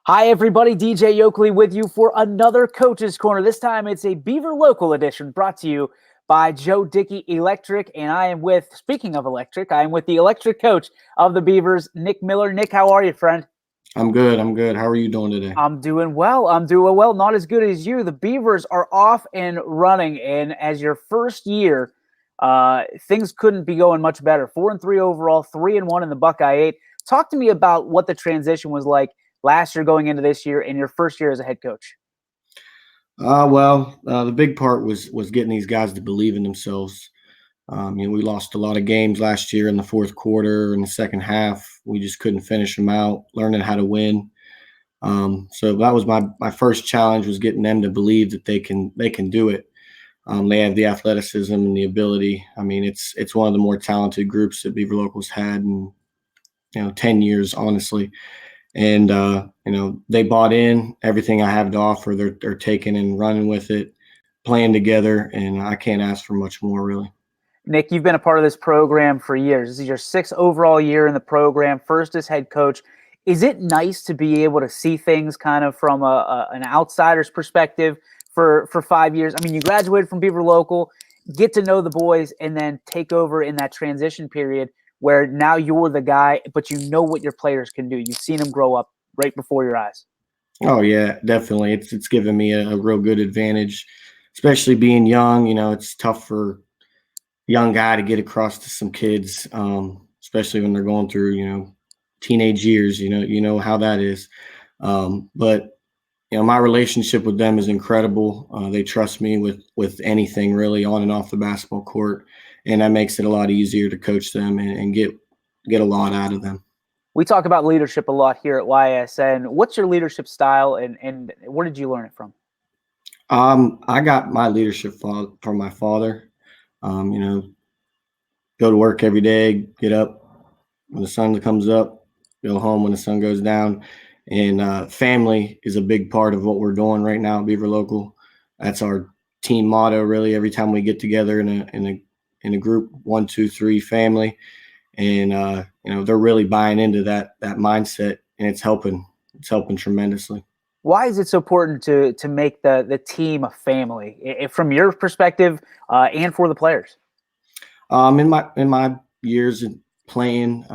Hi, everybody. DJ Yoakley with you for another Coach's Corner. This time it's a Beaver Local edition brought to you by Joe Dickey Electric. And I am with, speaking of electric, I am with the electric coach of the Beavers, Nick Miller. Nick, how are you, friend? I'm good. I'm good. How are you doing today? I'm doing well. I'm doing well. Not as good as you. The Beavers are off and running. And as your first year, things couldn't be going much better. 4-3 overall, 3-1 in the Buckeye 8. Talk to me about what the transition was like last year going into this year and your first year as a head coach. The big part was getting these guys to believe in themselves. We lost a lot of games last year in the fourth quarter and the second half. We just couldn't finish them out. Learning how to win. So that was my first challenge, was getting them to believe that they can do it. They have the athleticism and the ability. I mean, it's one of the more talented groups that Beaver Locals had in 10 years, honestly. And they bought in everything I have to offer. They're taking and running with it, playing together, and I can't ask for much more, really. Nick, you've been a part of this program for years. This is your sixth overall year in the program, first as head coach. Is it nice to be able to see things kind of from an outsider's perspective for 5 years? I mean, you graduated from Beaver Local, get to know the boys, and then take over in that transition period where now you're the guy, but you know what your players can do. You've seen them grow up right before your eyes. Oh yeah, definitely. It's given me a real good advantage, especially being young. It's tough for a young guy to get across to some kids, especially when they're going through teenage years. You know how that is. But my relationship with them is incredible. They trust me with anything, really, on and off the basketball court, and that makes it a lot easier to coach them and get a lot out of them. We talk about leadership a lot here at YSN. What's your leadership style, and where did you learn it from? I got my leadership from my father. Go to work every day, get up when the sun comes up, go home when the sun goes down. And family is a big part of what we're doing right now at Beaver Local. That's our team motto, really. Every time we get together in a group, 1, 2, 3, family, and they're really buying into that mindset, and it's helping. It's helping tremendously. Why is it so important to make the team a family, from your perspective, and for the players? In my years of playing,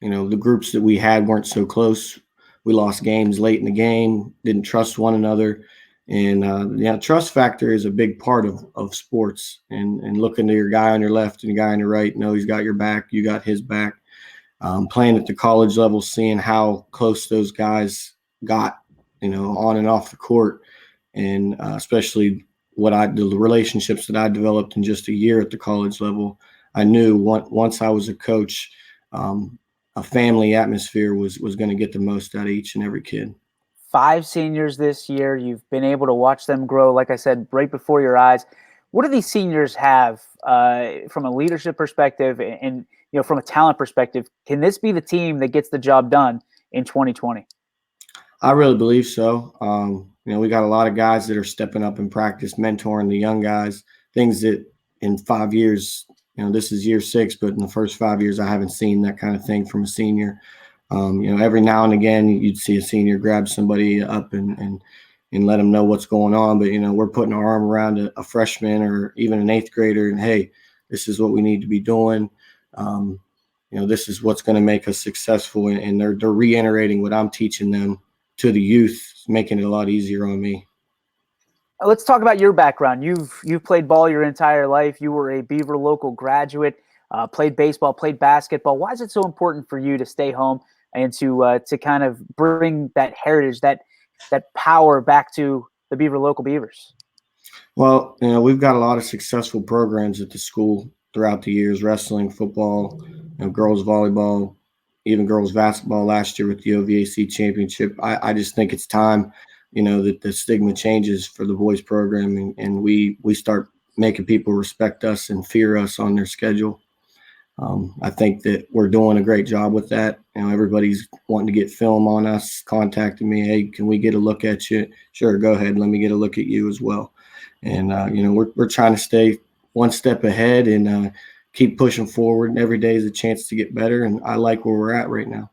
the groups that we had weren't so close. We lost games late in the game, didn't trust one another. And trust factor is a big part of sports, and looking to your guy on your left and your guy on your right, know he's got your back, you got his back. Playing at the college level, seeing how close those guys got, on and off the court, and especially the relationships that I developed in just a year at the college level. I knew once I was a coach, a family atmosphere was going to get the most out of each and every kid. 5 seniors this year. You've been able to watch them grow, like I said, right before your eyes. What do these seniors have from a leadership perspective and from a talent perspective? Can this be the team that gets the job done in 2020? I really believe so. We got a lot of guys that are stepping up in practice, mentoring the young guys, things that in 5 years, this is year 6, but in the first 5 years, I haven't seen that kind of thing from a senior. Every now and again, you'd see a senior grab somebody up and let them know what's going on. But, we're putting our arm around a freshman or even an 8th grader, and, hey, this is what we need to be doing. This is what's going to make us successful. And they're reiterating what I'm teaching them to the youth, making it a lot easier on me. Let's talk about your background. You've played ball your entire life. You were a Beaver Local graduate, played baseball, played basketball. Why is it so important for you to stay home and to kind of bring that heritage, that power back to the Beaver Local Beavers? Well, we've got a lot of successful programs at the school throughout the years: wrestling, football, girls volleyball, even girls basketball last year with the OVAC championship. I just think it's time, that the stigma changes for the boys program, and we start making people respect us and fear us on their schedule. I think that we're doing a great job with that. Everybody's wanting to get film on us, contacting me. Hey, can we get a look at you? Sure, go ahead. Let me get a look at you as well. And we're trying to stay one step ahead and keep pushing forward. And every day is a chance to get better. And I like where we're at right now.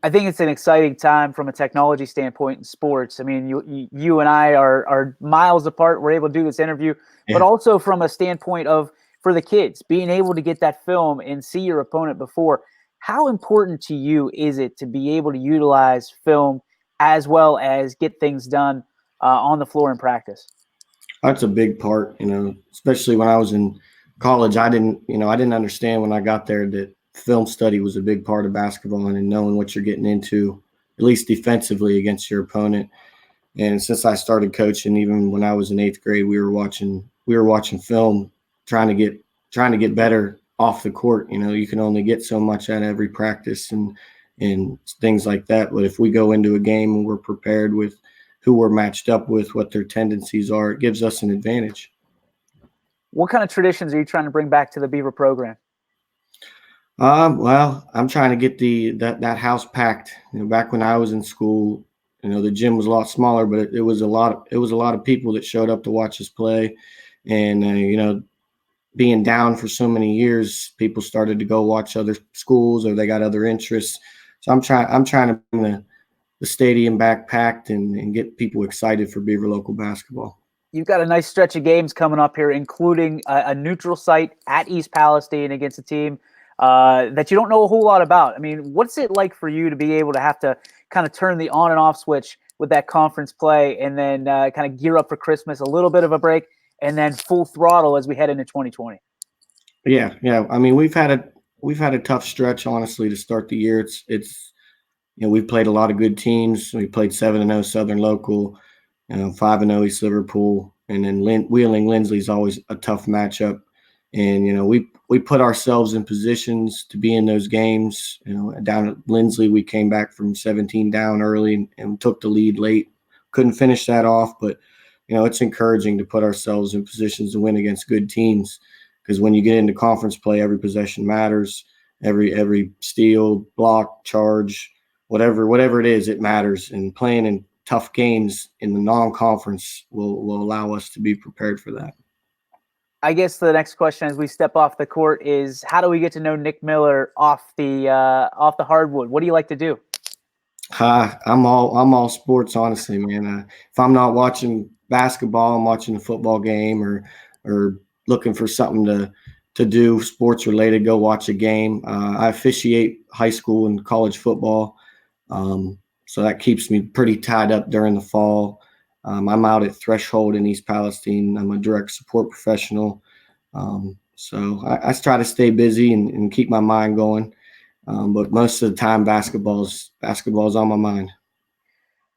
I think it's an exciting time from a technology standpoint in sports. I mean, you and I are miles apart. We're able to do this interview, but Yeah. also from a standpoint of for the kids being able to get that film and see your opponent before. How important to you is it to be able to utilize film as well as get things done on the floor in practice? That's a big part, especially when I was in college. I didn't understand when I got there that film study was a big part of basketball and knowing what you're getting into, at least defensively against your opponent. And since I started coaching, even when I was in eighth grade, we were watching film, trying to get better off the court. You can only get so much out of every practice and things like that. But if we go into a game and we're prepared with who we're matched up with, what their tendencies are, it gives us an advantage. What kind of traditions are you trying to bring back to the Beaver program? Well, I'm trying to get that house packed. Back when I was in school, the gym was a lot smaller, but it was a lot of people that showed up to watch us play, and being down for so many years, people started to go watch other schools or they got other interests. So I'm trying to bring the stadium back packed and get people excited for Beaver local basketball. You've got a nice stretch of games coming up here, including a neutral site at East Palestine against a team that you don't know a whole lot about. I mean, what's it like for you to be able to have to kind of turn the on and off switch with that conference play and then kind of gear up for Christmas, a little bit of a break, and then full throttle as we head into 2020? Yeah. I mean, we've had a tough stretch, honestly, to start the year. It's we've played a lot of good teams. We played 7-0 Southern Local, 5-0 East Liverpool, and then Wheeling Lindsley is always a tough matchup. And we put ourselves in positions to be in those games. Down at Lindsley, we came back from 17 down early and took the lead late. Couldn't finish that off, but it's encouraging to put ourselves in positions to win against good teams, because when you get into conference play, every possession matters. Every steal, block, charge, whatever it is, it matters. And playing in tough games in the non-conference will allow us to be prepared for that. I guess the next question as we step off the court is, how do we get to know Nick Miller off the hardwood? What do you like to do? I'm all sports, honestly, man. If I'm not watching basketball, I'm watching a football game or looking for something to do sports related. Go watch a game. I officiate high school and college football, so that keeps me pretty tied up during the fall. I'm out at Threshold in East Palestine. I'm a direct support professional, so I try to stay busy and keep my mind going. But most of the time, basketball's on my mind.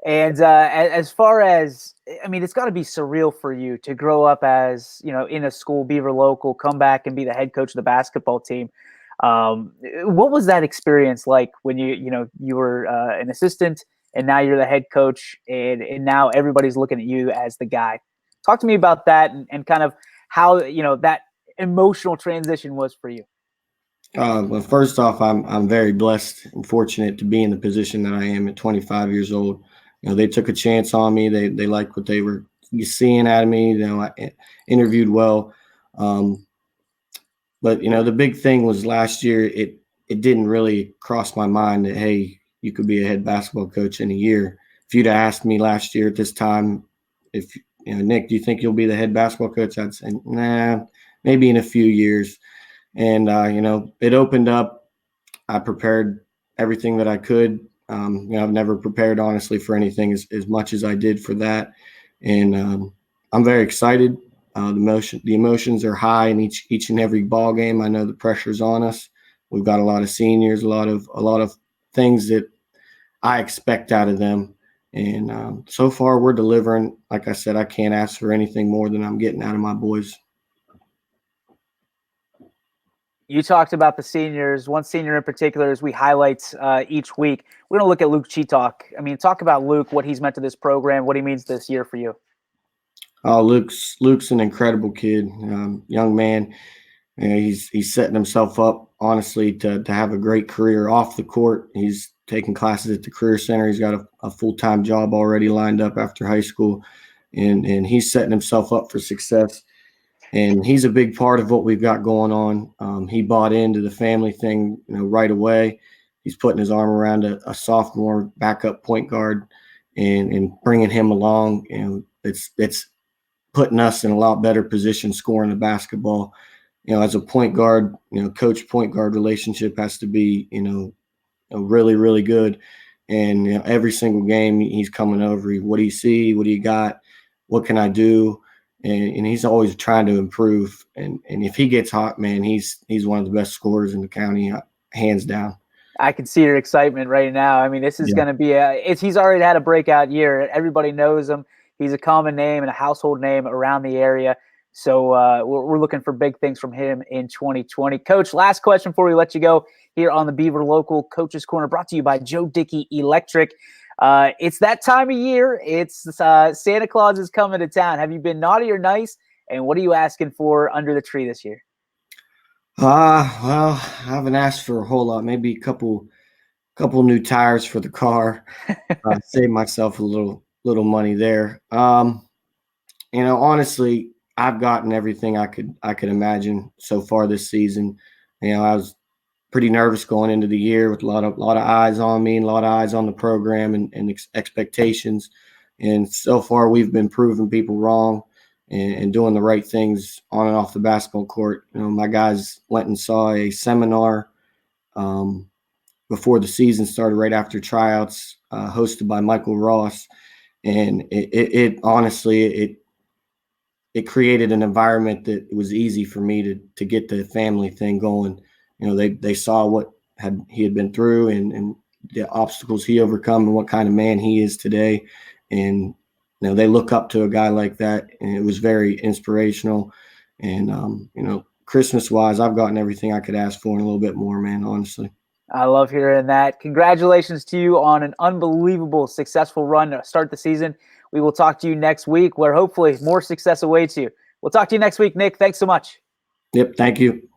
And as far as, I mean, it's got to be surreal for you to grow up as, in a school, Beaver local, come back and be the head coach of the basketball team. What was that experience like when you were an assistant and now you're the head coach and now everybody's looking at you as the guy? Talk to me about that and kind of how, that emotional transition was for you. Well, first off, I'm very blessed and fortunate to be in the position that I am at 25 years old. They took a chance on me. They liked what they were seeing out of me. I interviewed well, but the big thing was last year. It didn't really cross my mind that, hey, you could be a head basketball coach in a year. If you'd have asked me last year at this time, if Nick, do you think you'll be the head basketball coach? I'd say, nah, maybe in a few years. And it opened up. I prepared everything that I could. I've never prepared, honestly, for anything as much as I did for that, and I'm very excited. The emotions are high in each and every ball game. I know the pressure's on us. We've got a lot of seniors, a lot of things that I expect out of them, and so far we're delivering. Like I said, I can't ask for anything more than I'm getting out of my boys. You talked about the seniors. One senior in particular, as we highlight each week, we're going to look at Luke Cheetalk. I mean, talk about Luke, what he's meant to this program, what he means this year for you. Oh, Luke's an incredible kid, young man. He's setting himself up, honestly, to have a great career off the court. He's taking classes at the Career Center. He's got a full-time job already lined up after high school, and he's setting himself up for success. And he's a big part of what we've got going on. He bought into the family thing, right away. he's putting his arm around a sophomore backup point guard and bringing him along. You know, it's putting us in a lot better position scoring the basketball. You know, as a point guard, you know, coach point guard relationship has to be, you know, really, really good. And you know, every single game he's coming over. What do you see? What do you got? What can I do? And he's always trying to improve. And if he gets hot, man, he's one of the best scorers in the county, hands down. I can see your excitement right now. I mean, this is going to be he's already had a breakout year. Everybody knows him. He's a common name and a household name around the area. So we're looking for big things from him in 2020. Coach, last question before we let you go here on the Beaver Local Coaches Corner, brought to you by Joe Dickey Electric. It's that time of year. It's Santa Claus is coming to town. Have you been naughty or nice? And what are you asking for under the tree this year? Well, I haven't asked for a whole lot. Maybe a couple new tires for the car. Save myself a little money there. You know, honestly, I've gotten everything I could imagine so far this season. You know, I was pretty nervous going into the year with a lot of eyes on me and a lot of eyes on the program and expectations. And so far, we've been proving people wrong and doing the right things on and off the basketball court. You know, my guys went and saw a seminar before the season started, right after tryouts, hosted by Michael Ross, and it honestly it created an environment that was easy for me to get the family thing going. You know, they saw what he had been through and the obstacles he overcome and what kind of man he is today, and you know, they look up to a guy like that, and it was very inspirational. And you know, Christmas-wise, I've gotten everything I could ask for and a little bit more, man, honestly. I love hearing that. Congratulations to you on an unbelievable, successful run to start the season. We will talk to you next week where hopefully more success awaits you. We'll talk to you next week, Nick. Thanks so much. Yep, thank you.